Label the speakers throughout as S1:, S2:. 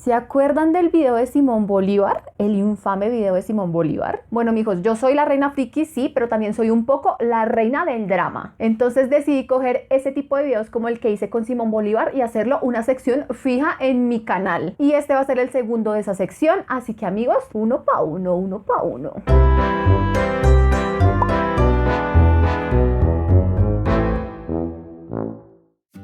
S1: ¿Se acuerdan del video de Simón Bolívar? El infame video de Simón Bolívar. Bueno, mijos, yo soy la reina friki, sí, pero también soy un poco la reina del drama. Entonces decidí coger ese tipo de videos como el que hice con Simón Bolívar y hacerlo una sección fija en mi canal. Y este va a ser el segundo de esa sección, así que amigos, uno pa' uno, uno pa' uno.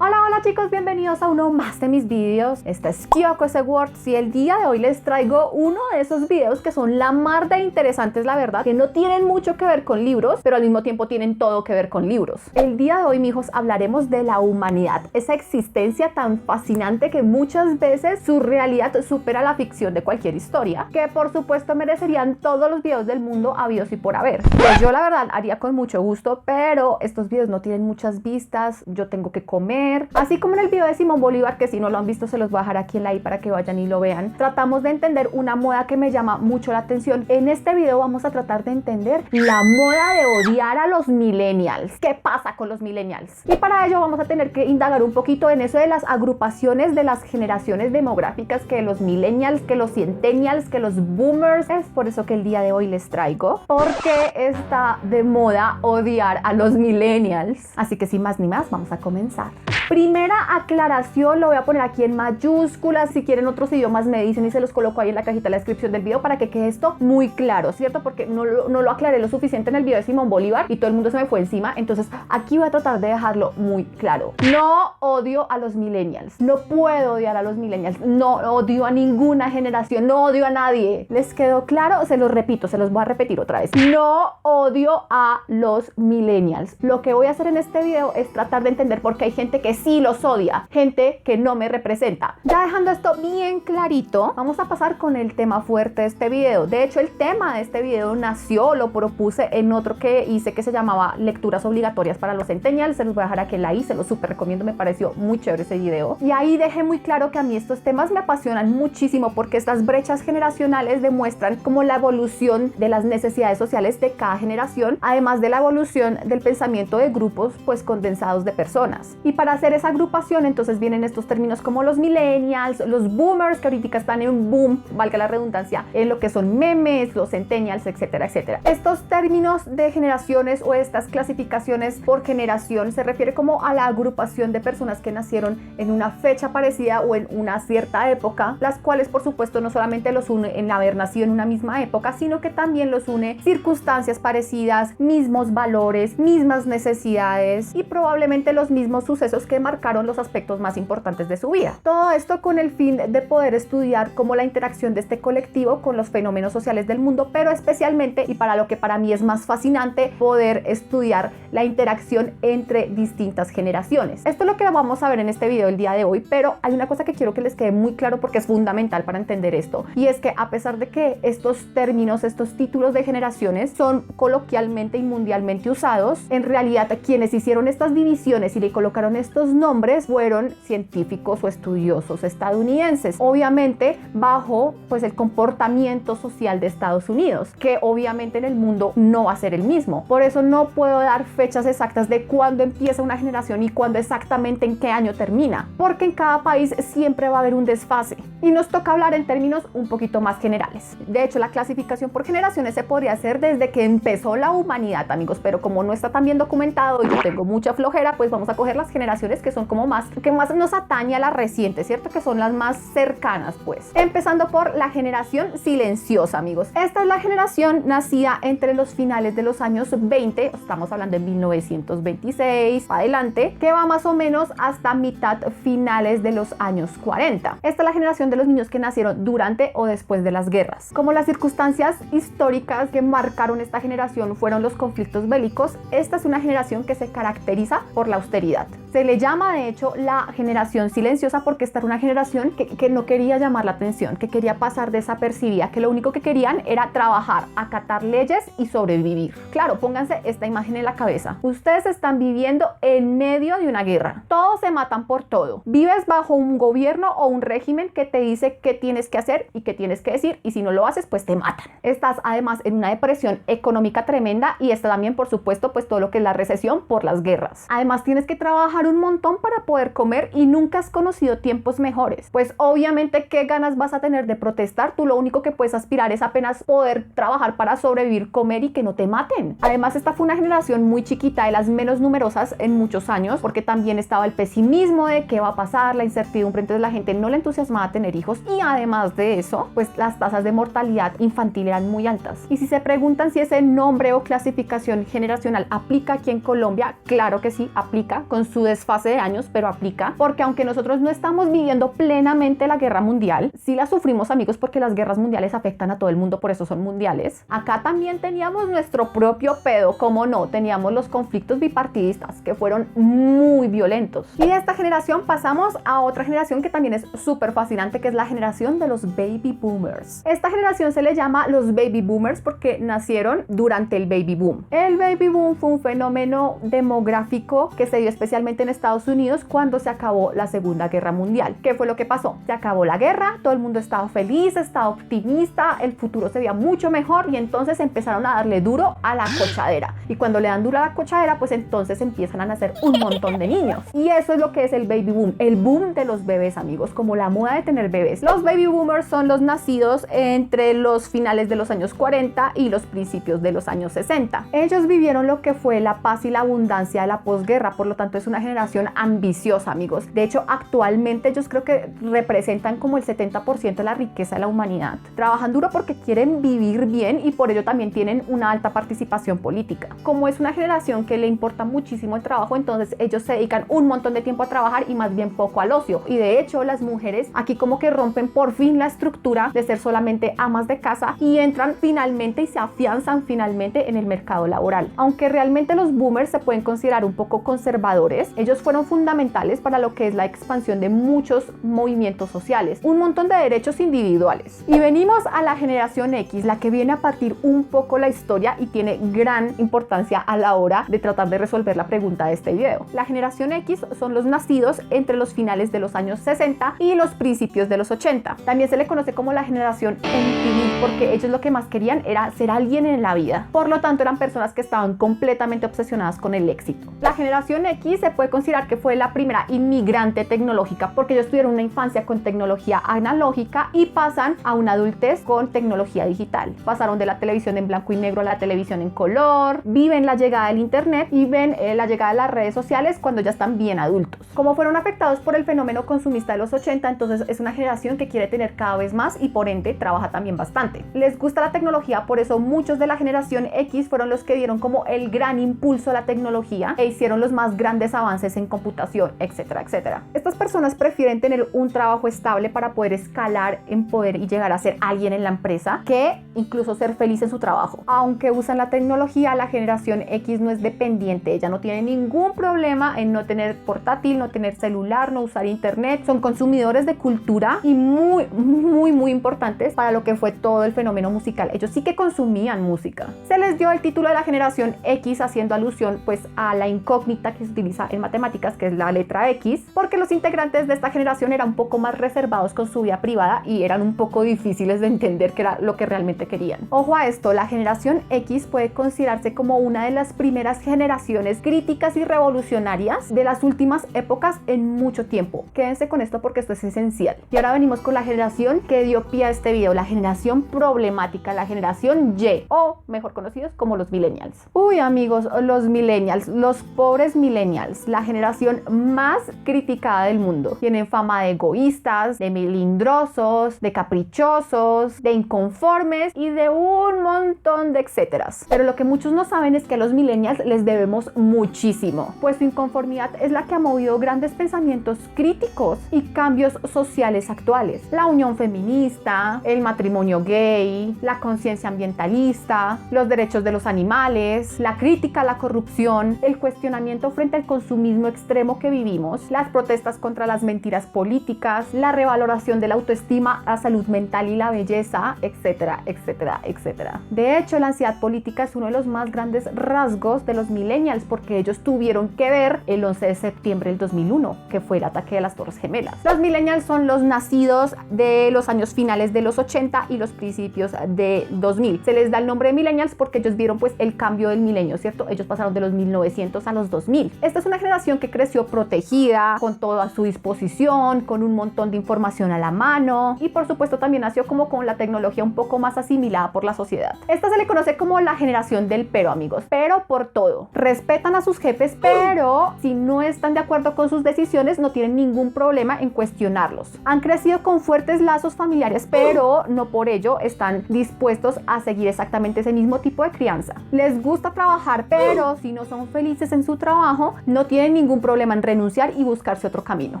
S1: Hola chicos, bienvenidos a uno más de mis vídeos. Esta es Kyoko Words y el día de hoy les traigo uno de esos videos que son la mar de interesantes, la verdad, que no tienen mucho que ver con libros, pero al mismo tiempo tienen todo que ver con libros. El día de hoy, mijos, hablaremos de la humanidad, esa existencia tan fascinante que muchas veces su realidad supera la ficción de cualquier historia, que por supuesto merecerían todos los videos del mundo habidos y por haber. Pues yo la verdad haría con mucho gusto, pero estos videos no tienen muchas vistas, yo tengo que comer. Así como en el video de Simón Bolívar, que si no lo han visto se los voy a dejar aquí en la i para que vayan y lo vean, tratamos de entender una moda que me llama mucho la atención. En este video vamos a tratar de entender la moda de odiar a los millennials. ¿Qué pasa con los millennials? Y para ello vamos a tener que indagar un poquito en eso de las agrupaciones de las generaciones demográficas, que los millennials, que los centennials, que los boomers. Es por eso que el día de hoy les traigo, porque está de moda odiar a los millennials. Así que sin más ni más, vamos a comenzar. Primera aclaración, lo voy a poner aquí en mayúsculas. Si quieren otros idiomas me dicen y se los coloco ahí en la cajita de la descripción del video para que quede esto muy claro, ¿cierto? Porque no lo aclaré lo suficiente en el video de Simón Bolívar y todo el mundo se me fue encima. Entonces aquí voy a tratar de dejarlo muy claro. No odio a los millennials, no puedo odiar a los millennials, no odio a ninguna generación, no odio a nadie. ¿Les quedó claro? Se los repito, se los voy a repetir otra vez. No odio a los millennials. Lo que voy a hacer en este video es tratar de entender por qué hay gente que sí los odia, gente que no me representa. Ya dejando esto bien clarito, vamos a pasar con el tema fuerte de este video. De hecho, el tema de este video nació, lo propuse en otro que hice que se llamaba lecturas obligatorias para los centennials. Se los voy a dejar aquí en la i, se los súper recomiendo, me pareció muy chévere ese video. Y ahí dejé muy claro que a mí estos temas me apasionan muchísimo porque estas brechas generacionales demuestran como la evolución de las necesidades sociales de cada generación, además de la evolución del pensamiento de grupos pues condensados de personas. Y para hacer esa agrupación entonces vienen estos términos como los millennials, los boomers, que ahorita están en boom, valga la redundancia, en lo que son memes, los centennials, etcétera, etcétera. Estos términos de generaciones o estas clasificaciones por generación se refiere como a la agrupación de personas que nacieron en una fecha parecida o en una cierta época, las cuales por supuesto no solamente los une en haber nacido en una misma época, sino que también los une circunstancias parecidas, mismos valores, mismas necesidades y probablemente los mismos sucesos que marcaron los aspectos más importantes de su vida. Todo esto con el fin de poder estudiar cómo la interacción de este colectivo con los fenómenos sociales del mundo, pero especialmente, y para lo que para mí es más fascinante, poder estudiar la interacción entre distintas generaciones. Esto es lo que vamos a ver en este video el día de hoy, pero hay una cosa que quiero que les quede muy claro porque es fundamental para entender esto, y es que a pesar de que estos términos, estos títulos de generaciones son coloquialmente y mundialmente usados, en realidad quienes hicieron estas divisiones y le colocaron estos nombres fueron científicos o estudiosos estadounidenses, obviamente bajo pues el comportamiento social de Estados Unidos, que obviamente en el mundo no va a ser el mismo. Por eso no puedo dar fechas exactas de cuándo empieza una generación y cuándo exactamente en qué año termina, porque en cada país siempre va a haber un desfase y nos toca hablar en términos un poquito más generales. De hecho, la clasificación por generaciones se podría hacer desde que empezó la humanidad, amigos, pero como no está tan bien documentado y yo tengo mucha flojera, pues vamos a coger las generaciones que son como que más nos atañe a las recientes, ¿cierto? Que son las más cercanas, pues. Empezando por la generación silenciosa, amigos. Esta es la generación nacida entre los finales de los años 20, estamos hablando de 1926 adelante, que va más o menos hasta mitad finales de los años 40. Esta es la generación de los niños que nacieron durante o después de las guerras. Como las circunstancias históricas que marcaron esta generación fueron los conflictos bélicos, esta es una generación que se caracteriza por la austeridad. Se le llama de hecho la generación silenciosa porque esta era una generación que no quería llamar la atención, que quería pasar desapercibida, que lo único que querían era trabajar, acatar leyes y sobrevivir. Claro, pónganse esta imagen en la cabeza. Ustedes están viviendo en medio de una guerra. Todos se matan por todo. Vives bajo un gobierno o un régimen que te dice qué tienes que hacer y qué tienes que decir, y si no lo haces, pues te matan. Estás además en una depresión económica tremenda y está también, por supuesto, pues todo lo que es la recesión por las guerras. Además tienes que trabajar un montón para poder comer y nunca has conocido tiempos mejores. Pues obviamente, ¿qué ganas vas a tener de protestar? Tú lo único que puedes aspirar es apenas poder trabajar para sobrevivir, comer y que no te maten. Además, esta fue una generación muy chiquita, de las menos numerosas en muchos años, porque también estaba el pesimismo de qué va a pasar, la incertidumbre, entonces la gente no le entusiasmaba tener hijos y además de eso, pues las tasas de mortalidad infantil eran muy altas. Y si se preguntan si ese nombre o clasificación generacional aplica aquí en Colombia, claro que sí, aplica, con su desfase de años, pero aplica, porque aunque nosotros no estamos viviendo plenamente la guerra mundial, sí la sufrimos, amigos, porque las guerras mundiales afectan a todo el mundo, por eso son mundiales. Acá también teníamos nuestro propio pedo, como no, teníamos los conflictos bipartidistas que fueron muy violentos. Y de esta generación pasamos a otra generación que también es súper fascinante, que es la generación de los baby boomers. Esta generación se le llama los baby boomers porque nacieron durante el baby boom. El baby boom fue un fenómeno demográfico que se dio especialmente en Estados Unidos cuando se acabó la Segunda Guerra Mundial. ¿Qué fue lo que pasó? Se acabó la guerra, todo el mundo estaba feliz, estaba optimista, el futuro se veía mucho mejor y entonces empezaron a darle duro a la cochadera. Y cuando le dan duro a la cochadera, pues entonces empiezan a nacer un montón de niños. Y eso es lo que es el baby boom, el boom de los bebés, amigos, como la moda de tener bebés. Los baby boomers son los nacidos entre los finales de los años 40 y los principios de los años 60. Ellos vivieron lo que fue la paz y la abundancia de la posguerra, por lo tanto es una generación ambiciosa, amigos. De hecho, actualmente ellos creo que representan como el 70% de la riqueza de la humanidad. Trabajan duro porque quieren vivir bien y por ello también tienen una alta participación política. Como es una generación que le importa muchísimo el trabajo, entonces ellos se dedican un montón de tiempo a trabajar y más bien poco al ocio. Y de hecho, las mujeres aquí como que rompen por fin la estructura de ser solamente amas de casa y entran finalmente y se afianzan finalmente en el mercado laboral. Aunque realmente los boomers se pueden considerar un poco conservadores, ellos fueron fundamentales para lo que es la expansión de muchos movimientos sociales, un montón de derechos individuales. Y venimos a la generación X, la que viene a partir un poco la historia y tiene gran importancia a la hora de tratar de resolver la pregunta de este video. La generación X son los nacidos entre los finales de los años 60 y los principios de los 80. También se le conoce como la generación MTV porque ellos lo que más querían era ser alguien en la vida. Por lo tanto, eran personas que estaban completamente obsesionadas con el éxito. La generación X se puede considerar que fue la primera inmigrante tecnológica porque ellos tuvieron una infancia con tecnología analógica y pasan a una adultez con tecnología digital. Pasaron de la televisión en blanco y negro a la televisión en color, viven la llegada del internet y ven la llegada de las redes sociales cuando ya están bien adultos. Como fueron afectados por el fenómeno consumista de los 80, entonces es una generación que quiere tener cada vez más y por ende trabaja también bastante. Les gusta la tecnología, por eso muchos de la generación X fueron los que dieron como el gran impulso a la tecnología e hicieron los más grandes avances en computación, etcétera, etcétera. Estas personas prefieren tener un trabajo estable para poder escalar en poder y llegar a ser alguien en la empresa que incluso ser feliz en su trabajo. Aunque usan la tecnología, la generación X no es dependiente, ella no tiene ningún problema en no tener portátil, no tener celular, no usar internet. Son consumidores de cultura y muy importantes para lo que fue todo el fenómeno musical. Ellos sí que consumían música. Se les dio el título de la generación X haciendo alusión pues a la incógnita que se utiliza en matemáticas, que es la letra X, porque los integrantes de esta generación eran un poco más reservados con su vida privada y eran un poco difíciles de entender qué era lo que realmente querían. Ojo a esto, la generación X puede considerarse como una de las primeras generaciones críticas y revolucionarias de las últimas épocas en mucho tiempo. Quédense con esto porque esto es esencial. Y ahora venimos con la generación que dio pie a este video, la generación problemática, la generación Y, o mejor conocidos como los millennials. Uy, amigos, los millennials, los pobres millennials, la generación más criticada del mundo. Tienen fama de egoístas, de melindrosos, de caprichosos, de inconformes y de un montón de etcéteras. Pero lo que muchos no saben es que a los millennials les debemos muchísimo, pues su inconformidad es la que ha movido grandes pensamientos críticos y cambios sociales actuales. La unión feminista, el matrimonio gay, la conciencia ambientalista, los derechos de los animales, la crítica a la corrupción, el cuestionamiento frente al consumismo extremo que vivimos, las protestas contra las mentiras políticas, la revaloración de la autoestima, la salud mental y la belleza, etcétera, etcétera, etcétera. De hecho, la ansiedad política es uno de los más grandes rasgos de los millennials porque ellos tuvieron que ver el 11 de septiembre del 2001, que fue el ataque de las Torres Gemelas. Los millennials son los nacidos de los años finales de los 80 y los principios de 2000. Se les da el nombre de millennials porque ellos vieron pues el cambio del milenio, ¿cierto? Ellos pasaron de los 1900 a los 2000. Esta es una generación generación que creció protegida, con todo a su disposición, con un montón de información a la mano y por supuesto también nació como con la tecnología un poco más asimilada por la sociedad. Esta se le conoce como la generación del pero, amigos, pero por todo. Respetan a sus jefes, pero si no están de acuerdo con sus decisiones no tienen ningún problema en cuestionarlos. Han crecido con fuertes lazos familiares, pero no por ello están dispuestos a seguir exactamente ese mismo tipo de crianza. Les gusta trabajar, pero si no son felices en su trabajo, no tienen ningún problema en renunciar y buscarse otro camino.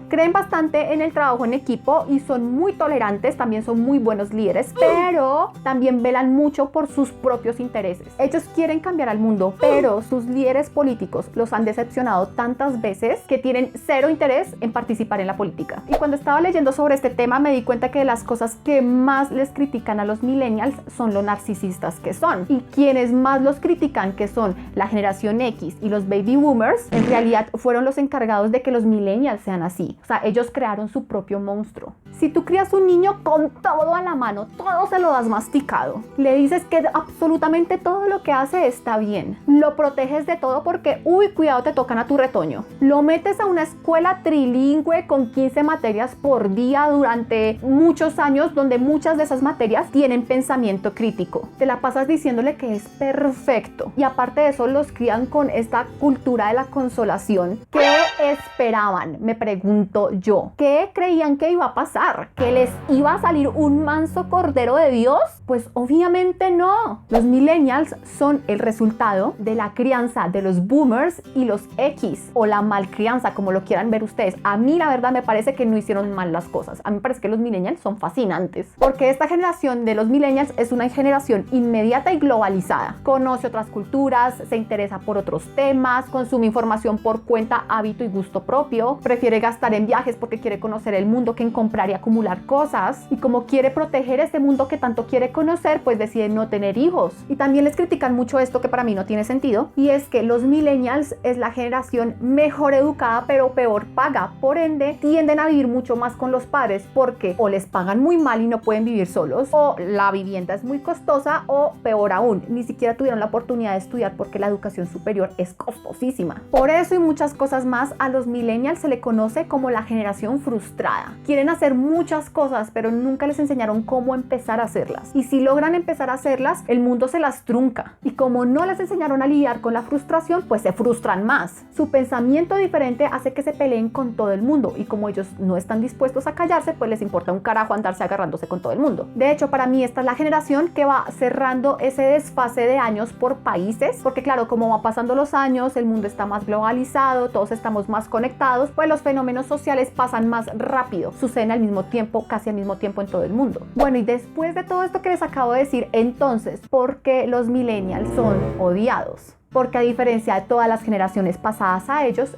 S1: Creen bastante en el trabajo en equipo y son muy tolerantes, también son muy buenos líderes, pero también velan mucho por sus propios intereses. Ellos quieren cambiar al mundo, pero sus líderes políticos los han decepcionado tantas veces que tienen cero interés en participar en la política. Y cuando estaba leyendo sobre este tema me di cuenta que de las cosas que más les critican a los millennials son lo narcisistas que son. Y quienes más los critican, que son la generación X y los baby boomers, en realidad fueron los encargados de que los millennials sean así. O sea, ellos crearon su propio monstruo. Si tú crías un niño con todo a la mano, todo se lo das masticado, le dices que absolutamente todo lo que hace está bien, lo proteges de todo porque, uy, cuidado, te tocan a tu retoño, lo metes a una escuela trilingüe con 15 materias por día durante muchos años, donde muchas de esas materias tienen pensamiento crítico, te la pasas diciéndole que es perfecto y aparte de eso los crían con esta cultura de la consolación. ¿Qué esperaban? Me pregunto yo. ¿Qué creían que iba a pasar? ¿Que les iba a salir un manso cordero de Dios? Pues obviamente no. Los millennials son el resultado de la crianza de los boomers y los X, o la malcrianza, como lo quieran ver ustedes. A mí la verdad me parece que no hicieron mal las cosas. A mí me parece que los millennials son fascinantes, porque esta generación de los millennials es una generación inmediata y globalizada. Conoce otras culturas, se interesa por otros temas, consume información por cuenta, hábito y gusto propio, prefiere gastar en viajes porque quiere conocer el mundo que en comprar y acumular cosas, y como quiere proteger ese mundo que tanto quiere conocer, pues decide no tener hijos. Y también les critican mucho esto que para mí no tiene sentido, y es que los millennials es la generación mejor educada pero peor paga, por ende tienden a vivir mucho más con los padres porque o les pagan muy mal y no pueden vivir solos, o la vivienda es muy costosa, o peor aún, ni siquiera tuvieron la oportunidad de estudiar porque la educación superior es costosísima. Por eso y muchas cosas más, a los millennials se le conoce como la generación frustrada. Quieren hacer muchas cosas, pero nunca les enseñaron cómo empezar a hacerlas. Y si logran empezar a hacerlas, el mundo se las trunca. Y como no les enseñaron a lidiar con la frustración, pues se frustran más. Su pensamiento diferente hace que se peleen con todo el mundo. Y como ellos no están dispuestos a callarse, pues les importa un carajo andarse agarrándose con todo el mundo. De hecho, para mí esta es la generación que va cerrando ese desfase de años por países. Porque claro, como va pasando los años, el mundo está más globalizado, todos estamos más conectados, pues los fenómenos sociales pasan más rápido. Suceden al mismo tiempo, casi al mismo tiempo en todo el mundo. Bueno, y después de todo esto que les acabo de decir, entonces, ¿por qué los millennials son odiados? Porque a diferencia de todas las generaciones pasadas a ellos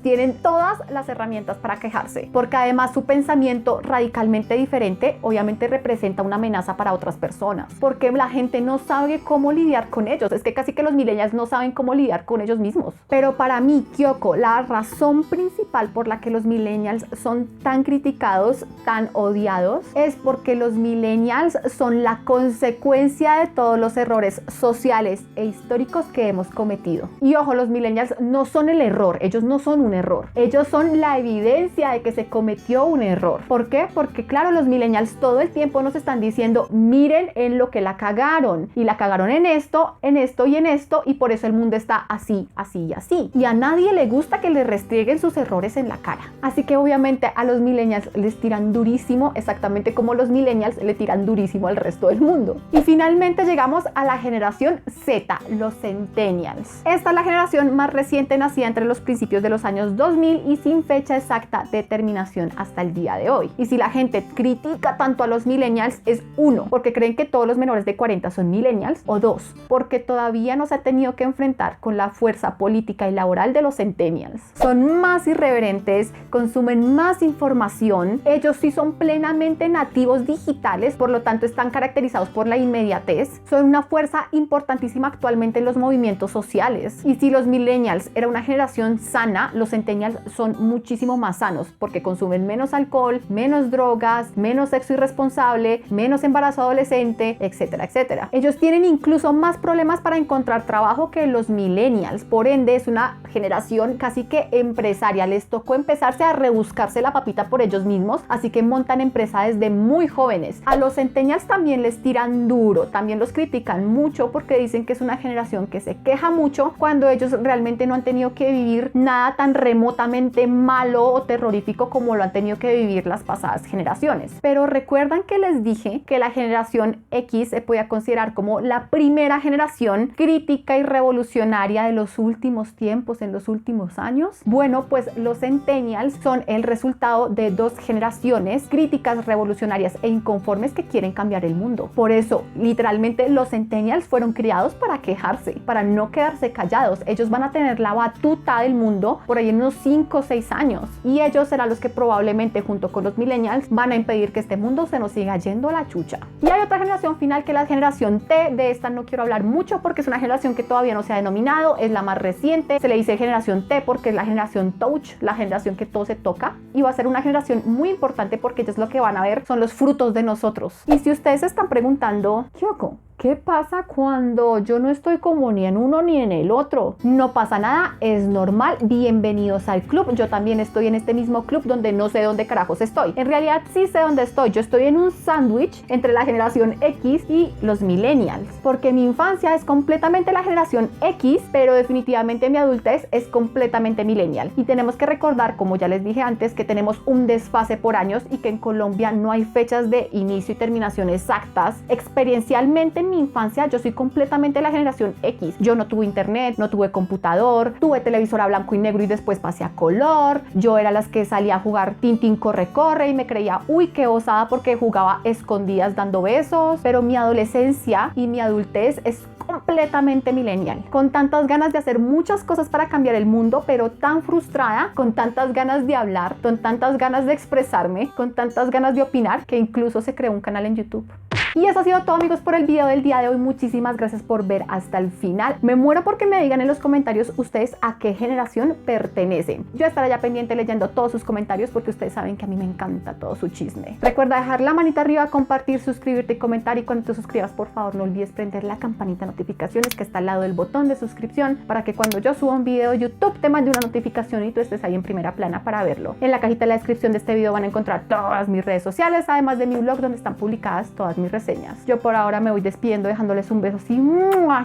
S1: tienen todas las herramientas para quejarse, porque además su pensamiento radicalmente diferente obviamente representa una amenaza para otras personas, porque la gente no sabe cómo lidiar con ellos. Es que casi que los millennials no saben cómo lidiar con ellos mismos. Pero para mí, Kyoko, la razón principal por la que los millennials son tan criticados, tan odiados, es porque los millennials son la consecuencia de todos los errores sociales e históricos que hemos cometido. Y ojo, los millennials no son el error, ellos no son un error, ellos son la evidencia de que se cometió un error. ¿Por qué? Porque claro, los millennials todo el tiempo nos están diciendo, miren en lo que la cagaron, y la cagaron en esto y en esto, y por eso el mundo está así, así y así. Y a nadie le gusta que le restrieguen sus errores en la cara. Así que obviamente a los millennials les tiran durísimo, exactamente como los millennials le tiran durísimo al resto del mundo. Y finalmente llegamos a la generación Z, los centennials. Esta es la generación más reciente, nacida entre los principios de los años 2000 y sin fecha exacta de terminación hasta el día de hoy. Y si la gente critica tanto a los millennials, es uno, porque creen que todos los menores de 40 son millennials, o dos, porque todavía no se ha tenido que enfrentar con la fuerza política y laboral de los centennials. Son más irreverentes, consumen más información, ellos sí son plenamente nativos digitales, por lo tanto están caracterizados por la inmediatez, son una fuerza importantísima actualmente en los movimientos retos sociales. Y si los millennials era una generación sana, los centennials son muchísimo más sanos porque consumen menos alcohol, menos drogas, menos sexo irresponsable, menos embarazo adolescente, etcétera, etcétera. Ellos tienen incluso más problemas para encontrar trabajo que los millennials. Por ende, es una generación casi que empresaria. Les tocó empezarse a rebuscarse la papita por ellos mismos, así que montan empresa desde muy jóvenes. A los centennials también les tiran duro, también los critican mucho porque dicen que es una generación que se queja mucho cuando ellos realmente no han tenido que vivir nada tan remotamente malo o terrorífico como lo han tenido que vivir las pasadas generaciones. Pero recuerdan que les dije que la generación X se podía considerar como la primera generación crítica y revolucionaria de los últimos tiempos, en los últimos años. Bueno, pues los centennials son el resultado de dos generaciones críticas, revolucionarias e inconformes que quieren cambiar el mundo. Por eso, literalmente, los centennials fueron criados para quejarse, para no quedarse callados. Ellos van a tener la batuta del mundo por ahí en unos 5 o 6 años. Y ellos serán los que probablemente, junto con los millennials, van a impedir que este mundo se nos siga yendo a la chucha. Y hay otra generación final que es la generación T. De esta no quiero hablar mucho porque es una generación que todavía no se ha denominado, es la más reciente. Se le dice generación T porque es la generación touch, la generación que todo se toca. Y va a ser una generación muy importante porque ellos lo que van a ver son los frutos de nosotros. Y si ustedes se están preguntando, Kyoko, ¿qué pasa cuando yo no estoy como ni en uno ni en el otro? No pasa nada, es normal. Bienvenidos al club. Yo también estoy en este mismo club donde no sé dónde carajos estoy. En realidad sí sé dónde estoy. Yo estoy en un sándwich entre la generación X y los millennials. Porque mi infancia es completamente la generación X, pero definitivamente mi adultez es completamente millennial. Y tenemos que recordar, como ya les dije antes, que tenemos un desfase por años y que en Colombia no hay fechas de inicio y terminación exactas. Experiencialmente, en mi infancia yo soy completamente la generación X. Yo no tuve internet, no tuve computador, tuve televisor a blanco y negro y después pasé a color. Yo era las que salía a jugar Tintín corre corre y me creía uy qué osada porque jugaba escondidas dando besos. Pero mi adolescencia y mi adultez es completamente millennial, con tantas ganas de hacer muchas cosas para cambiar el mundo, pero tan frustrada, con tantas ganas de hablar, con tantas ganas de expresarme, con tantas ganas de opinar, que incluso se creó un canal en YouTube. Y eso ha sido todo, amigos, por el video del día de hoy. Muchísimas gracias por ver hasta el final. Me muero porque me digan en los comentarios ustedes a qué generación pertenecen. Yo estaré ya pendiente leyendo todos sus comentarios porque ustedes saben que a mí me encanta todo su chisme. Recuerda dejar la manita arriba, compartir, suscribirte y comentar. Y cuando te suscribas, por favor, no olvides prender la campanita de notificaciones que está al lado del botón de suscripción para que cuando yo suba un video, YouTube te mande una notificación y tú estés ahí en primera plana para verlo. En la cajita de la descripción de este video van a encontrar todas mis redes sociales, además de mi blog donde están publicadas todas mis reseñas. Yo por ahora me voy despidiendo dejándoles un beso así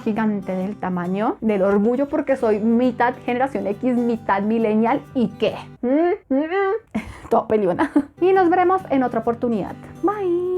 S1: gigante del tamaño del orgullo porque soy mitad generación X, mitad millennial y qué. Todo peleona. Y nos veremos en otra oportunidad. Bye.